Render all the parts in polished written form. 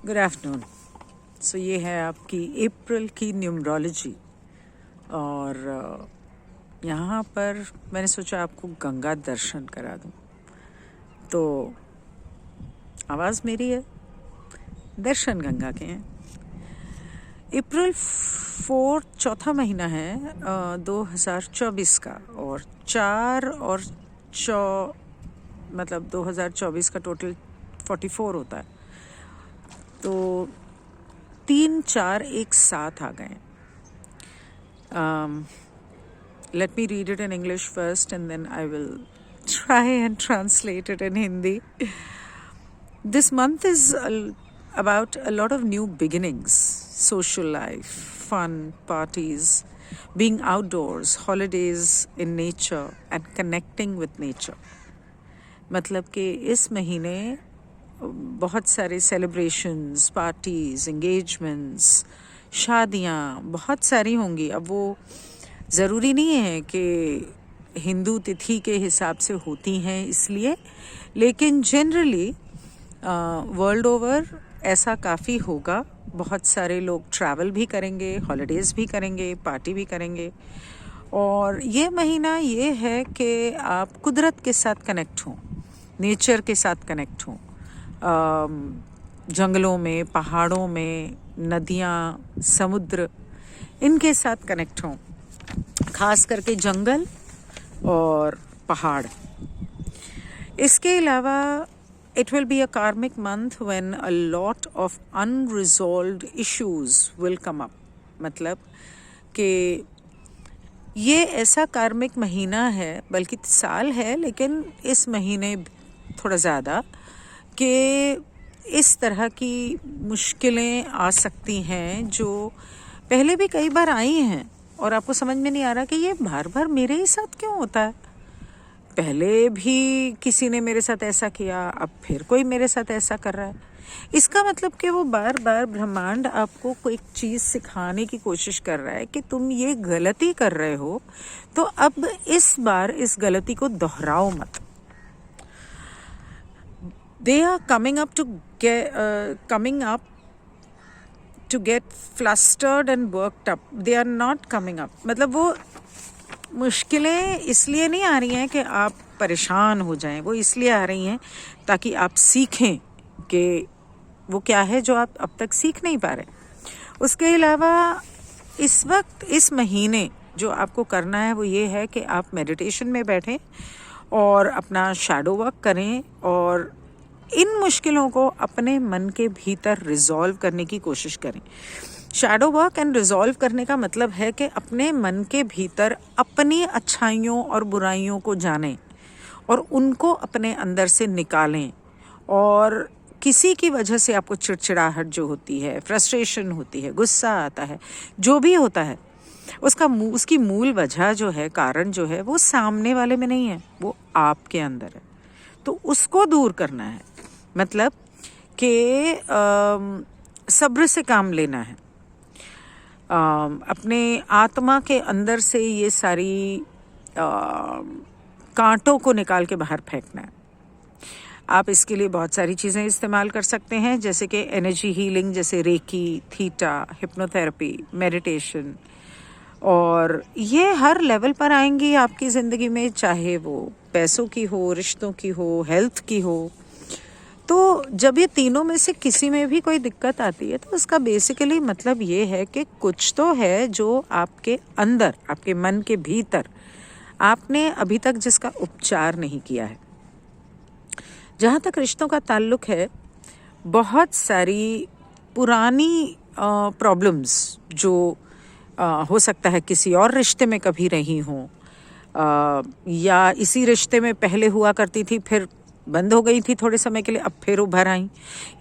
Good afternoon. सो ये है आपकी अप्रैल की न्यूमरोलॉजी और यहाँ पर मैंने सोचा आपको गंगा दर्शन करा दूँ। तो आवाज़ मेरी है, दर्शन गंगा के हैं। अप्रैल 4 चौथा महीना है 2024 का, और 4 और 4 मतलब 2024 का टोटल 44 होता है। तो 3-4 एक साथ आ गए। Let me read it in English first and then I will try and translate it in Hindi. This month is about a lot of new beginnings, social life, fun, parties, being outdoors, holidays in nature and connecting with nature. मतलब कि इस महीने बहुत सारे celebrations, parties, engagements, शादियाँ बहुत सारी होंगी। अब वो ज़रूरी नहीं है कि हिंदू तिथि के हिसाब से होती हैं इसलिए, लेकिन जनरली वर्ल्ड ओवर ऐसा काफ़ी होगा। बहुत सारे लोग ट्रैवल भी करेंगे, हॉलीडेज़ भी करेंगे, पार्टी भी करेंगे। और ये महीना ये है कि आप कुदरत के साथ कनेक्ट हों, नेचर के साथ कनेक्ट हों, जंगलों में, पहाड़ों में, नदियाँ, समुद्र, इनके साथ कनेक्ट हों, खास करके जंगल और पहाड़। इसके अलावा it will be a karmic month when a lot of unresolved issues will come up। मतलब कि ये ऐसा कार्मिक महीना है, बल्कि साल है, लेकिन इस महीने थोड़ा ज़्यादा कि इस तरह की मुश्किलें आ सकती हैं जो पहले भी कई बार आई हैं और आपको समझ में नहीं आ रहा कि ये बार बार मेरे ही साथ क्यों होता है। पहले भी किसी ने मेरे साथ ऐसा किया, अब फिर कोई मेरे साथ ऐसा कर रहा है। इसका मतलब कि वो बार बार ब्रह्मांड आपको कोई चीज़ सिखाने की कोशिश कर रहा है कि तुम ये गलती कर रहे हो, तो अब इस बार इस गलती को दोहराओ मत। They are coming up to get flustered and worked up. They are not coming up। मतलब वो मुश्किलें इसलिए नहीं आ रही हैं कि आप परेशान हो जाएं, वो इसलिए आ रही हैं ताकि आप सीखें कि वो क्या है जो आप अब तक सीख नहीं पा रहे। उसके अलावा इस वक्त इस महीने जो आपको करना है वो ये है कि आप मेडिटेशन में बैठें और अपना शैडो वर्क करें और इन मुश्किलों को अपने मन के भीतर रिजॉल्व करने की कोशिश करें। शैडो वर्क एंड रिजॉल्व करने का मतलब है कि अपने मन के भीतर अपनी अच्छाइयों और बुराइयों को जानें और उनको अपने अंदर से निकालें। और किसी की वजह से आपको चिड़चिड़ाहट जो होती है, फ्रस्ट्रेशन होती है, गुस्सा आता है, जो भी होता है, उसकी मूल वजह जो है, कारण जो है, वो सामने वाले में नहीं है, वो आपके अंदर है। तो उसको दूर करना है। मतलब कि सब्र से काम लेना है। अपने आत्मा के अंदर से ये सारी कांटों को निकाल के बाहर फेंकना है। आप इसके लिए बहुत सारी चीज़ें इस्तेमाल कर सकते हैं, जैसे कि एनर्जी हीलिंग, जैसे रेकी, थीटा, हिप्नोथेरेपी, मेडिटेशन। और ये हर लेवल पर आएंगी आपकी ज़िंदगी में, चाहे वो पैसों की हो, रिश्तों की हो, हेल्थ की हो। तो जब ये तीनों में से किसी में भी कोई दिक्कत आती है तो उसका बेसिकली मतलब ये है कि कुछ तो है जो आपके अंदर, आपके मन के भीतर आपने अभी तक जिसका उपचार नहीं किया है। जहाँ तक रिश्तों का ताल्लुक है, बहुत सारी पुरानी प्रॉब्लम्स जो हो सकता है किसी और रिश्ते में कभी रही हों, या इसी रिश्ते में पहले हुआ करती थी, फिर बंद हो गई थी थोड़े समय के लिए, अब फिर उभर आई।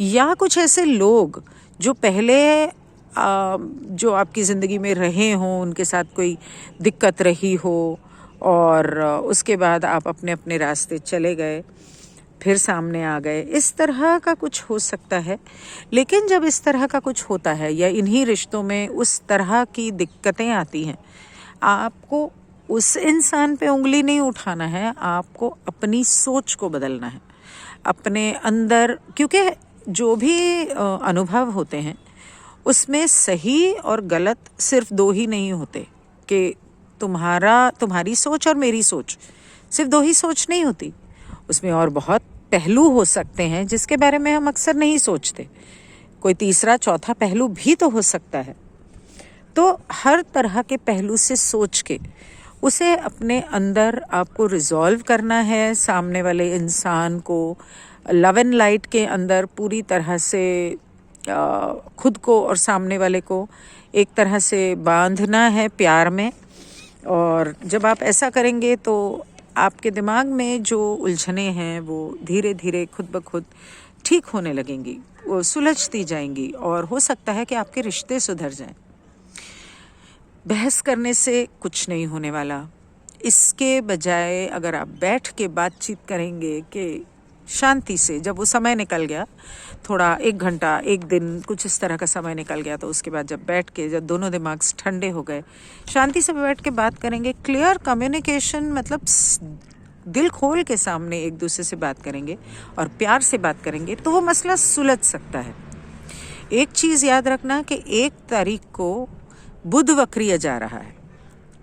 या कुछ ऐसे लोग जो पहले जो आपकी ज़िंदगी में रहे हों, उनके साथ कोई दिक्कत रही हो और उसके बाद आप अपने अपने रास्ते चले गए, फिर सामने आ गए, इस तरह का कुछ हो सकता है। लेकिन जब इस तरह का कुछ होता है या इन्हीं रिश्तों में उस तरह की दिक्कतें आती हैं, आपको उस इंसान पे उंगली नहीं उठाना है, आपको अपनी सोच को बदलना है अपने अंदर। क्योंकि जो भी अनुभव होते हैं उसमें सही और गलत सिर्फ दो ही नहीं होते कि तुम्हारी सोच और मेरी सोच, सिर्फ दो ही सोच नहीं होती, उसमें और बहुत पहलू हो सकते हैं जिसके बारे में हम अक्सर नहीं सोचते। कोई तीसरा चौथा पहलू भी तो हो सकता है। तो हर तरह के पहलू से सोच के उसे अपने अंदर आपको रिजॉल्व करना है, सामने वाले इंसान को लव एंड लाइट के अंदर पूरी तरह से खुद को और सामने वाले को एक तरह से बांधना है प्यार में। और जब आप ऐसा करेंगे तो आपके दिमाग में जो उलझने हैं वो धीरे धीरे खुद ब खुद ठीक होने लगेंगी, वो सुलझती जाएंगी और हो सकता है कि आपके रिश्ते सुधर जाएं। बहस करने से कुछ नहीं होने वाला। इसके बजाय अगर आप बैठ के बातचीत करेंगे कि शांति से, जब वो समय निकल गया, थोड़ा 1 घंटा 1 दिन कुछ इस तरह का समय निकल गया, तो उसके बाद जब बैठ के जब दोनों दिमाग ठंडे हो गए, शांति से बैठ के बात करेंगे, क्लियर कम्युनिकेशन, मतलब दिल खोल के सामने एक दूसरे से बात करेंगे और प्यार से बात करेंगे तो वो मसला सुलझ सकता है। एक चीज़ याद रखना कि 1 तारीख को बुध वक्रीय जा रहा है,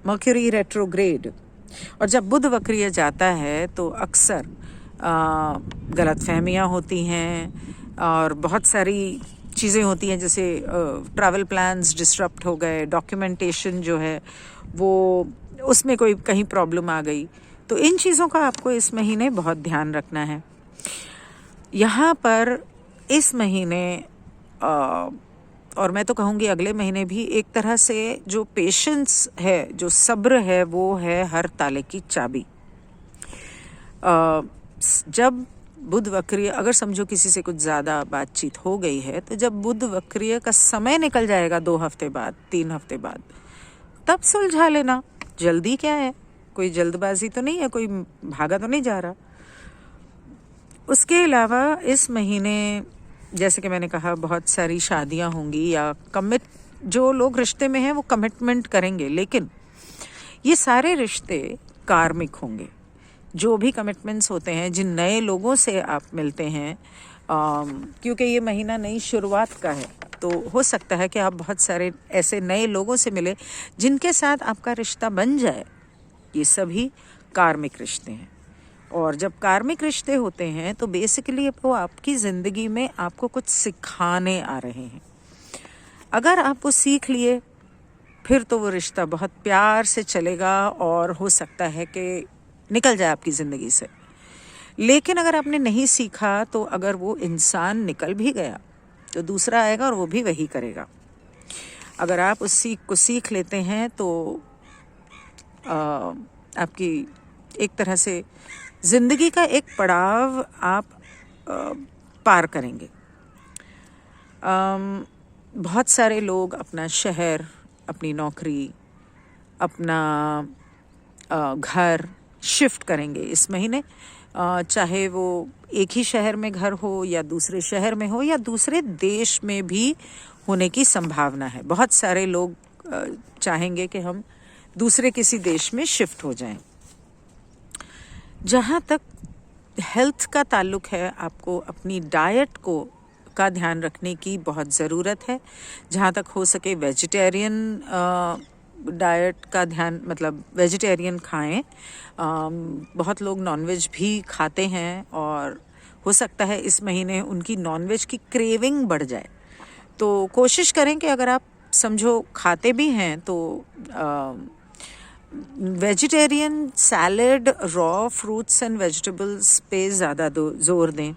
मर्क्यूरी रेट्रोग्रेड, और जब बुध वक्रीय जाता है तो अक्सर गलतफहमियाँ होती हैं और बहुत सारी चीज़ें होती हैं, जैसे ट्रैवल प्लान्स डिस्टर्ब हो गए, डॉक्यूमेंटेशन जो है वो उसमें कोई कहीं प्रॉब्लम आ गई। तो इन चीज़ों का आपको इस महीने बहुत ध्यान रखना है। यहाँ पर इस महीने और मैं तो कहूँगी अगले महीने भी एक तरह से जो पेशेंस है, जो सब्र है, वो है हर ताले की चाबी। जब बुध वक्रीय, अगर समझो किसी से कुछ ज़्यादा बातचीत हो गई है, तो जब बुध वक्रीय का समय निकल जाएगा 2 हफ्ते बाद, 3 हफ्ते बाद, तब सुलझा लेना। जल्दी क्या है, कोई जल्दबाजी तो नहीं है, कोई भागा तो नहीं जा रहा। उसके अलावा इस महीने जैसे कि मैंने कहा बहुत सारी शादियां होंगी, या जो लोग रिश्ते में हैं वो कमिटमेंट करेंगे, लेकिन ये सारे रिश्ते कार्मिक होंगे। जो भी कमिटमेंट्स होते हैं, जिन नए लोगों से आप मिलते हैं, क्योंकि ये महीना नई शुरुआत का है, तो हो सकता है कि आप बहुत सारे ऐसे नए लोगों से मिले जिनके साथ आपका रिश्ता बन जाए। ये सभी कार्मिक रिश्ते हैं, और जब कार्मिक रिश्ते होते हैं तो बेसिकली वो आपकी ज़िंदगी में आपको कुछ सिखाने आ रहे हैं। अगर आप वो सीख लिए, फिर तो वो रिश्ता बहुत प्यार से चलेगा और हो सकता है कि निकल जाए आपकी ज़िंदगी से। लेकिन अगर आपने नहीं सीखा, तो अगर वो इंसान निकल भी गया तो दूसरा आएगा और वो भी वही करेगा। अगर आप उस सीख को सीख लेते हैं तो आपकी एक तरह से ज़िंदगी का एक पड़ाव आप पार करेंगे। बहुत सारे लोग अपना शहर, अपनी नौकरी, अपना घर शिफ्ट करेंगे इस महीने, चाहे वो एक ही शहर में घर हो या दूसरे शहर में हो या दूसरे देश में भी होने की संभावना है। बहुत सारे लोग चाहेंगे कि हम दूसरे किसी देश में शिफ्ट हो जाएं। जहाँ तक हेल्थ का ताल्लुक है, आपको अपनी डाइट का ध्यान रखने की बहुत ज़रूरत है। जहाँ तक हो सके वेजिटेरियन डाइट का ध्यान, मतलब वेजिटेरियन खाएं। बहुत लोग नॉनवेज भी खाते हैं और हो सकता है इस महीने उनकी नॉनवेज की क्रेविंग बढ़ जाए। तो कोशिश करें कि अगर आप समझो खाते भी हैं तो vegetarian salad, raw fruits and vegetables पे ज़्यादा जोर दें।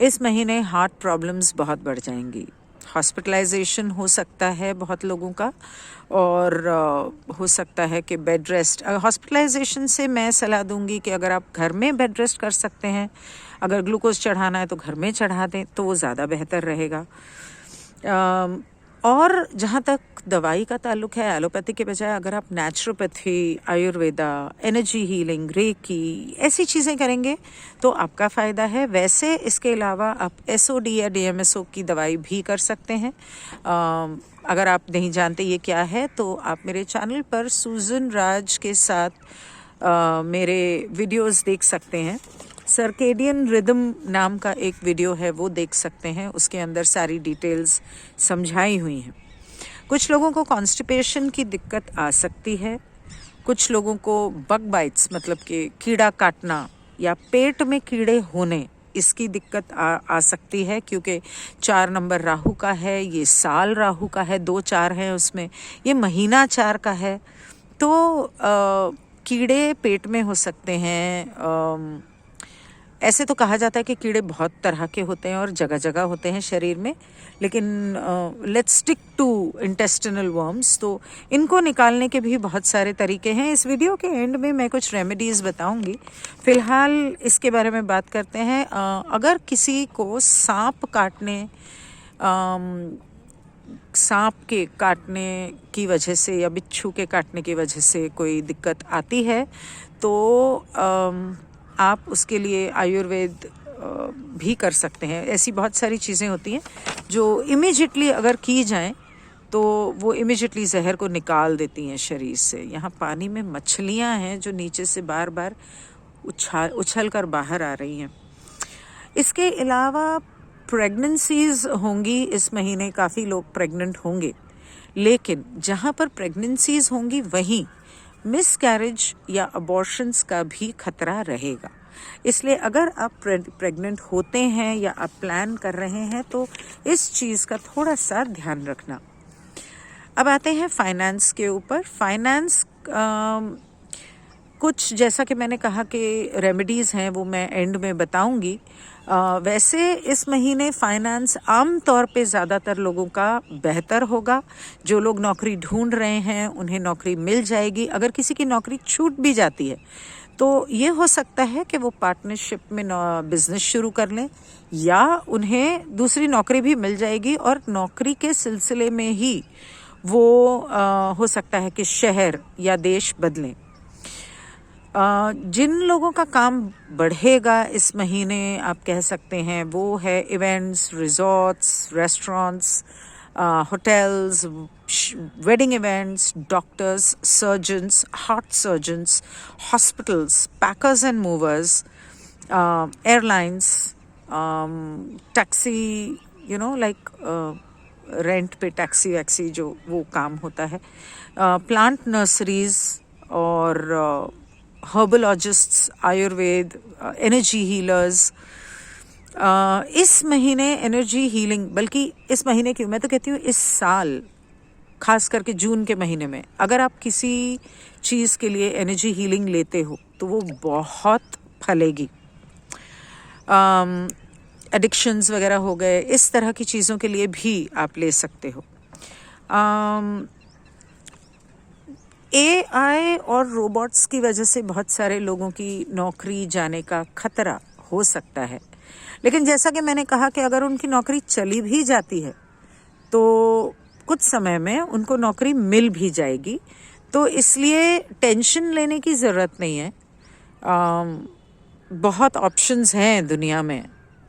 इस महीने हार्ट प्रॉब्लम्स बहुत बढ़ जाएंगी, हॉस्पिटलाइजेशन हो सकता है बहुत लोगों का, और हो सकता है कि बेड रेस्ट। हॉस्पिटलाइजेशन से मैं सलाह दूंगी कि अगर आप घर में बेड रेस्ट कर सकते हैं, अगर ग्लूकोज चढ़ाना है तो घर में चढ़ा दें, तो वो ज़्यादा बेहतर रहेगा। और जहाँ तक दवाई का ताल्लुक है, एलोपैथी के बजाय अगर आप naturopathy, Ayurveda, energy healing, reiki, ऐसी चीज़ें करेंगे तो आपका फ़ायदा है। वैसे इसके अलावा आप SOD या DMSO की दवाई भी कर सकते हैं। अगर आप नहीं जानते ये क्या है, तो आप मेरे चैनल पर सूजन राज के साथ मेरे वीडियोस देख सकते हैं। सर्केडियन रिदम नाम का एक वीडियो है, वो देख सकते हैं, उसके अंदर सारी डिटेल्स समझाई हुई हैं। कुछ लोगों को कॉन्स्टिपेशन की दिक्कत आ सकती है, कुछ लोगों को बग बाइट्स मतलब कि कीड़ा काटना या पेट में कीड़े होने, इसकी दिक्कत आ सकती है, क्योंकि 4 नंबर राहु का है, ये साल राहु का है, 2-4 हैं उसमें, ये महीना 4 का है। तो कीड़े पेट में हो सकते हैं। ऐसे तो कहा जाता है कि कीड़े बहुत तरह के होते हैं और जगह जगह होते हैं शरीर में, लेकिन let's stick to intestinal worms. तो इनको निकालने के भी बहुत सारे तरीके हैं। इस वीडियो के एंड में मैं कुछ रेमेडीज़ बताऊंगी। फ़िलहाल इसके बारे में बात करते हैं। अगर किसी को सांप के काटने की वजह से या बिच्छू के काटने की वजह से कोई दिक्कत आती है, तो आप उसके लिए आयुर्वेद भी कर सकते हैं। ऐसी बहुत सारी चीज़ें होती हैं जो इमिजिएटली अगर की जाएं तो वो इमिजिएटली जहर को निकाल देती हैं शरीर से। यहाँ पानी में मछलियाँ हैं जो नीचे से बार बार उछल कर बाहर आ रही हैं। इसके अलावा प्रेगनेंसीज होंगी इस महीने, काफ़ी लोग प्रेग्नेंट होंगे, लेकिन जहाँ पर प्रेगनेंसीज होंगी वहीं मिसकैरेज या अबॉर्शंस का भी खतरा रहेगा। इसलिए अगर आप प्रेग्नेंट होते हैं या आप प्लान कर रहे हैं तो इस चीज़ का थोड़ा सा ध्यान रखना। अब आते हैं फाइनेंस के ऊपर। फाइनेंस कुछ जैसा कि मैंने कहा कि रेमेडीज़ हैं, वो मैं एंड में बताऊंगी। वैसे इस महीने फाइनेंस आम तौर पे ज़्यादातर लोगों का बेहतर होगा। जो लोग नौकरी ढूंढ रहे हैं उन्हें नौकरी मिल जाएगी। अगर किसी की नौकरी छूट भी जाती है तो ये हो सकता है कि वो पार्टनरशिप में बिजनेस शुरू कर लें, या उन्हें दूसरी नौकरी भी मिल जाएगी और नौकरी के सिलसिले में ही वो हो सकता है कि शहर या देश बदलें। जिन लोगों का काम बढ़ेगा इस महीने, आप कह सकते हैं, वो है events, resorts, restaurants, hotels, wedding events, doctors, surgeons, heart surgeons, hospitals, packers and movers, airlines, taxi, like rent पे टैक्सी वैक्सी जो वो काम होता है, प्लांट नर्सरीज और हर्बोलॉजिस्ट्स, आयुर्वेद, एनर्जी हीलर्स। इस महीने एनर्जी हीलिंग, बल्कि इस महीने क्यों, मैं तो कहती हूँ इस साल, खास करके जून के महीने में अगर आप किसी चीज़ के लिए एनर्जी हीलिंग लेते हो तो वो बहुत फलेगी। एडिक्शंस वगैरह हो गए, इस तरह की चीज़ों के लिए भी आप ले सकते हो। AI और रोबोट्स की वजह से बहुत सारे लोगों की नौकरी जाने का खतरा हो सकता है, लेकिन जैसा कि मैंने कहा कि अगर उनकी नौकरी चली भी जाती है तो कुछ समय में उनको नौकरी मिल भी जाएगी। तो इसलिए टेंशन लेने की ज़रूरत नहीं है। बहुत ऑप्शंस हैं दुनिया में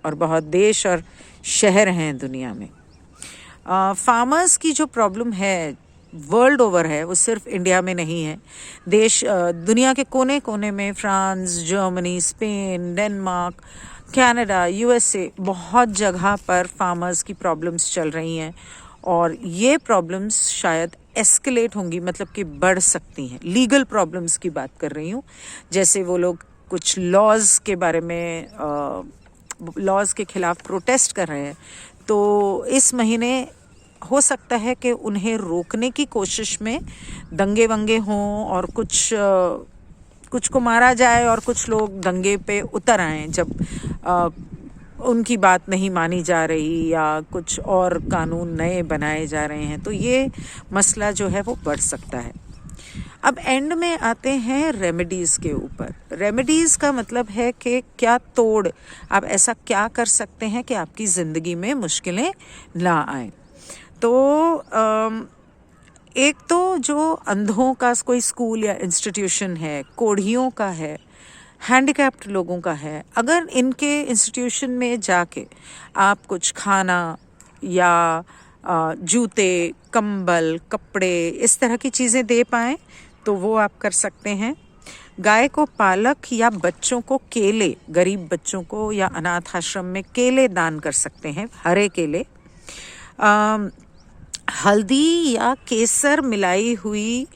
और बहुत देश और शहर हैं दुनिया में। फार्मर्स की जो प्रॉब्लम है वर्ल्ड ओवर है, वो सिर्फ इंडिया में नहीं है। दुनिया के कोने कोने में, France, Germany, Spain, Denmark, Canada, USA, बहुत जगह पर फार्मर्स की प्रॉब्लम्स चल रही हैं और ये प्रॉब्लम्स शायद एस्केलेट होंगी, मतलब कि बढ़ सकती हैं। लीगल प्रॉब्लम्स की बात कर रही हूँ, जैसे वो लोग कुछ लॉज के बारे में, लॉज के खिलाफ प्रोटेस्ट कर रहे हैं, तो इस महीने हो सकता है कि उन्हें रोकने की कोशिश में दंगे वंगे हों और कुछ को मारा जाए और कुछ लोग दंगे पे उतर आएँ जब उनकी बात नहीं मानी जा रही या कुछ और कानून नए बनाए जा रहे हैं। तो ये मसला जो है वो बढ़ सकता है। अब एंड में आते हैं रेमेडीज़ के ऊपर। रेमेडीज़ का मतलब है कि क्या तोड़, आप ऐसा क्या कर सकते हैं कि आपकी ज़िंदगी में मुश्किलें ना आए। तो एक तो जो अंधों का कोई स्कूल या इंस्टीट्यूशन है, कोढ़ियों का है, हैंडीकैप्ड लोगों का है, अगर इनके इंस्टीट्यूशन में जाके आप कुछ खाना या जूते, कंबल, कपड़े, इस तरह की चीज़ें दे पाएँ तो वो आप कर सकते हैं। गाय को पालक या बच्चों को केले, गरीब बच्चों को या अनाथ आश्रम में केले दान कर सकते हैं, हरे केले। हल्दी या केसर मिलाई हुई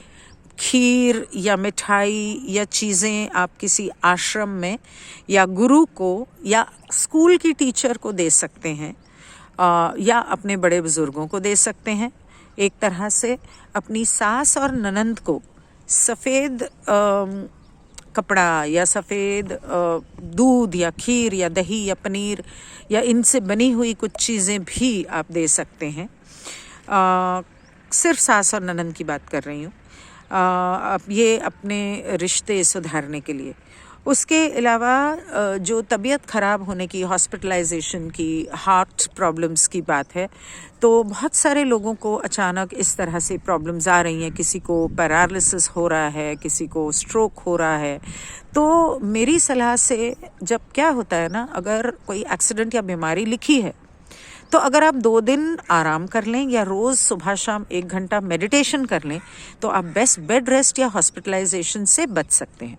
खीर या मिठाई या चीज़ें आप किसी आश्रम में या गुरु को या स्कूल की टीचर को दे सकते हैं, या अपने बड़े बुजुर्गों को दे सकते हैं। एक तरह से अपनी सास और ननंद को सफ़ेद कपड़ा या सफ़ेद दूध या खीर या दही या पनीर या इनसे बनी हुई कुछ चीज़ें भी आप दे सकते हैं। सिर्फ सास और ननंद की बात कर रही हूँ। अब ये अपने रिश्ते सुधारने के लिए। उसके अलावा जो तबीयत ख़राब होने की, हॉस्पिटलाइजेशन की, हार्ट प्रॉब्लम्स की बात है, तो बहुत सारे लोगों को अचानक इस तरह से प्रॉब्लम्स आ रही हैं। किसी को पैरालिसिस हो रहा है, किसी को स्ट्रोक हो रहा है। तो मेरी सलाह से, जब क्या होता है ना, अगर कोई एक्सीडेंट या बीमारी लिखी है तो अगर आप 2 दिन आराम कर लें या रोज़ सुबह शाम 1 घंटा मेडिटेशन कर लें तो आप बेस्ट बेड रेस्ट या हॉस्पिटलाइजेशन से बच सकते हैं।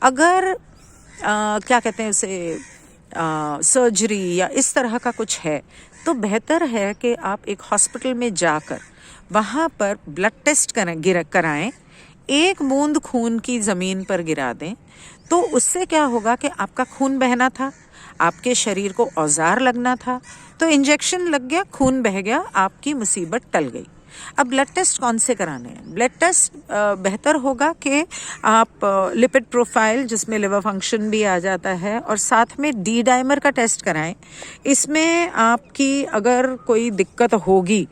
अगर क्या कहते हैं उसे, सर्जरी या इस तरह का कुछ है तो बेहतर है कि आप एक हॉस्पिटल में जाकर वहाँ पर ब्लड टेस्ट कराएं, 1 बूंद खून की ज़मीन पर गिरा दें। तो उससे क्या होगा कि आपका खून बहना था, आपके शरीर को औजार लगना था, तो इंजेक्शन लग गया, खून बह गया, आपकी मुसीबत टल गई। अब ब्लड टेस्ट कौन से कराने हैं? ब्लड टेस्ट बेहतर होगा कि आप लिपिड प्रोफाइल, जिसमें लिवर फंक्शन भी आ जाता है, और साथ में डी डाइमर का टेस्ट कराएं। इसमें आपकी अगर कोई दिक्कत होगी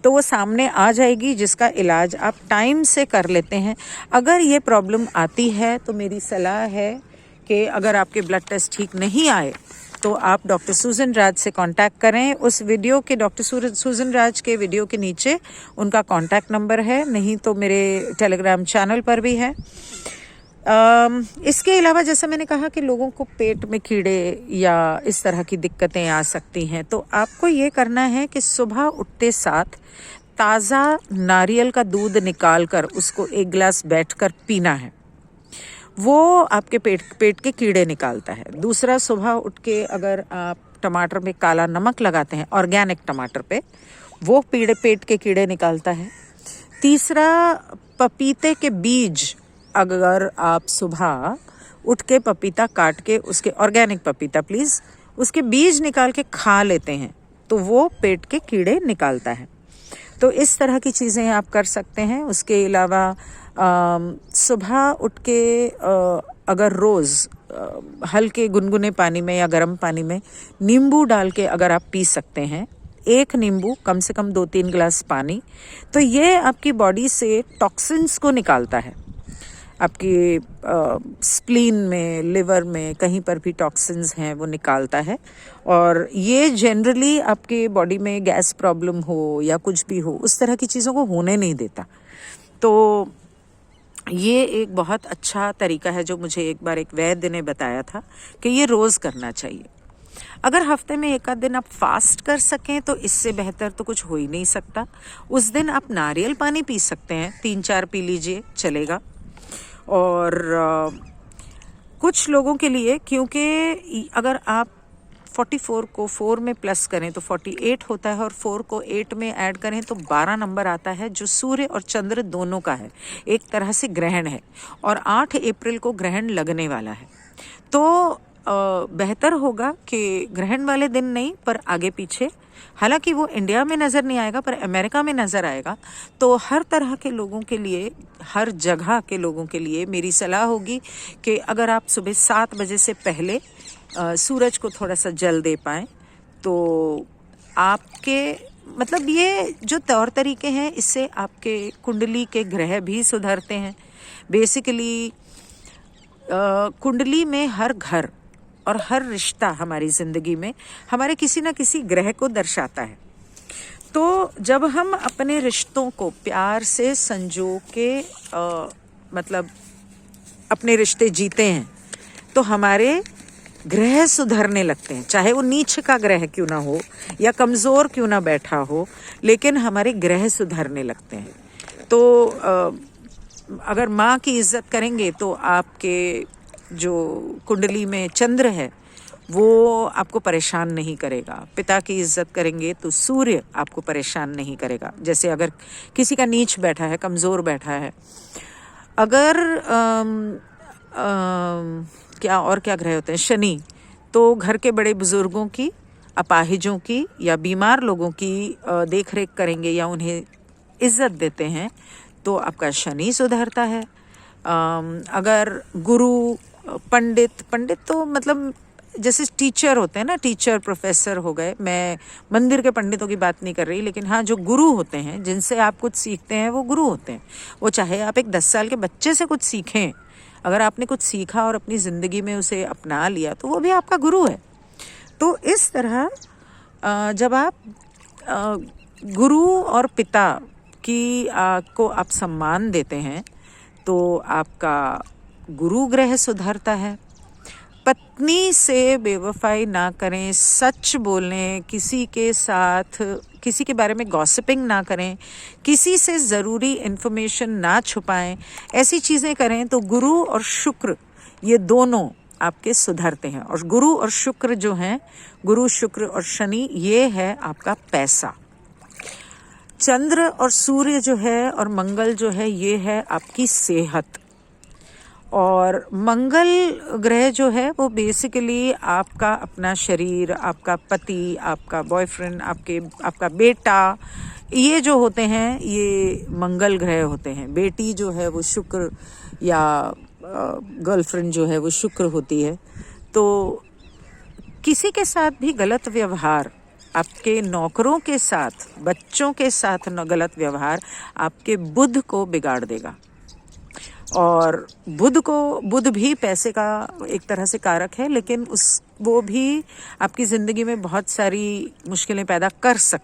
तो वो सामने आ जाएगी, जिसका इलाज आप टाइम से कर लेते हैं। अगर ये प्रॉब्लम आती है तो मेरी सलाह है कि अगर आपके ब्लड टेस्ट ठीक नहीं आए तो आप डॉक्टर सुजन राज से कांटेक्ट करें। उस वीडियो के, डॉक्टर सुजन राज के वीडियो के नीचे उनका कांटेक्ट नंबर है, नहीं तो मेरे टेलीग्राम चैनल पर भी है। इसके अलावा जैसा मैंने कहा कि लोगों को पेट में कीड़े या इस तरह की दिक्कतें आ सकती हैं, तो आपको ये करना है कि सुबह उठते साथ ताज़ा नारियल का दूध निकाल कर उसको 1 गिलास बैठकर पीना है। वो आपके पेट के कीड़े निकालता है। दूसरा, सुबह उठ के अगर आप टमाटर में काला नमक लगाते हैं, ऑर्गेनिक टमाटर पे, वो पेट के कीड़े निकालता है। तीसरा, पपीते के बीज अगर आप सुबह उठ के पपीता काट के, उसके ऑर्गेनिक पपीता प्लीज़, उसके बीज निकाल के खा लेते हैं तो वो पेट के कीड़े निकालता है। तो इस तरह की चीज़ें आप कर सकते हैं। उसके अलावा सुबह उठ के अगर रोज़ हल्के गुनगुने पानी में या गर्म पानी में नींबू डाल के अगर आप पी सकते हैं, 1 नींबू, कम से कम 2-3 गिलास पानी, तो ये आपकी बॉडी से टॉक्सिन्स को निकालता है। आपकी स्प्लीन में, लिवर में, कहीं पर भी टॉक्सिन्स हैं वो निकालता है। और ये जनरली आपके बॉडी में गैस प्रॉब्लम हो या कुछ भी हो, उस तरह की चीज़ों को होने नहीं देता। तो ये एक बहुत अच्छा तरीका है जो मुझे एक बार एक वैद्य ने बताया था कि ये रोज़ करना चाहिए। अगर हफ्ते में 1 आध दिन आप फास्ट कर सकें तो इससे बेहतर तो कुछ हो ही नहीं सकता। उस दिन आप नारियल पानी पी सकते हैं, 3-4 पी लीजिए, चलेगा। और कुछ लोगों के लिए, क्योंकि अगर आप 44 को 4 में प्लस करें तो 48 होता है, और 4 को 8 में ऐड करें तो 12 नंबर आता है, जो सूर्य और चंद्र दोनों का है। एक तरह से ग्रहण है, और 8 अप्रैल को ग्रहण लगने वाला है। तो बेहतर होगा कि ग्रहण वाले दिन नहीं, पर आगे पीछे, हालांकि वो इंडिया में नज़र नहीं आएगा पर अमेरिका में नज़र आएगा। तो हर तरह के लोगों के लिए, हर जगह के लोगों के लिए मेरी सलाह होगी कि अगर आप सुबह 7 बजे से पहले सूरज को थोड़ा सा जल दे पाएँ तो आपके, मतलब ये जो तौर तरीके हैं, इससे आपके कुंडली के ग्रह भी सुधरते हैं। बेसिकली कुंडली में हर घर और हर रिश्ता हमारी ज़िंदगी में हमारे किसी न किसी ग्रह को दर्शाता है। तो जब हम अपने रिश्तों को प्यार से संजो के मतलब अपने रिश्ते जीते हैं तो हमारे ग्रह सुधरने लगते हैं, चाहे वो नीच का ग्रह क्यों ना हो या कमज़ोर क्यों ना बैठा हो, लेकिन हमारे ग्रह सुधरने लगते हैं। तो अगर माँ की इज्जत करेंगे तो आपके जो कुंडली में चंद्र है वो आपको परेशान नहीं करेगा। पिता की इज्जत करेंगे तो सूर्य आपको परेशान नहीं करेगा। जैसे अगर किसी का नीच बैठा है, कमज़ोर बैठा है, अगर क्या ग्रह होते हैं, शनि, तो घर के बड़े बुजुर्गों की, अपाहिजों की या बीमार लोगों की देख रेख करेंगे या उन्हें इज्जत देते हैं तो आपका शनि सुधरता है। अगर गुरु, पंडित तो मतलब जैसे टीचर होते हैं ना, टीचर प्रोफेसर हो गए, मैं मंदिर के पंडितों की बात नहीं कर रही, लेकिन हाँ जो गुरु होते हैं जिनसे आप कुछ सीखते हैं वो गुरु होते हैं। वो चाहे आप एक 10 साल के बच्चे से कुछ सीखें, अगर आपने कुछ सीखा और अपनी ज़िंदगी में उसे अपना लिया तो वो भी आपका गुरु है। तो इस तरह जब आप गुरु और पिता की को आप सम्मान देते हैं तो आपका गुरु ग्रह सुधरता है। पत्नी से बेवफाई ना करें, सच बोलें, किसी के साथ किसी के बारे में गॉसिपिंग ना करें, किसी से ज़रूरी इन्फॉर्मेशन ना छुपाएं, ऐसी चीज़ें करें तो गुरु और शुक्र ये दोनों आपके सुधरते हैं। और गुरु और शुक्र जो हैं, गुरु शुक्र और शनि, ये है आपका पैसा। चंद्र और सूर्य जो है और मंगल जो है, ये है आपकी सेहत। और मंगल ग्रह जो है वो बेसिकली आपका अपना शरीर, आपका पति, आपका बॉयफ्रेंड, आपका बेटा, ये जो होते हैं ये मंगल ग्रह होते हैं। बेटी जो है वो शुक्र या गर्लफ्रेंड जो है वो शुक्र होती है। तो किसी के साथ भी गलत व्यवहार, आपके नौकरों के साथ, बच्चों के साथ गलत व्यवहार आपके बुध को बिगाड़ देगा। और बुध भी पैसे का एक तरह से कारक है, लेकिन वो भी आपकी ज़िंदगी में बहुत सारी मुश्किलें पैदा कर सकता है।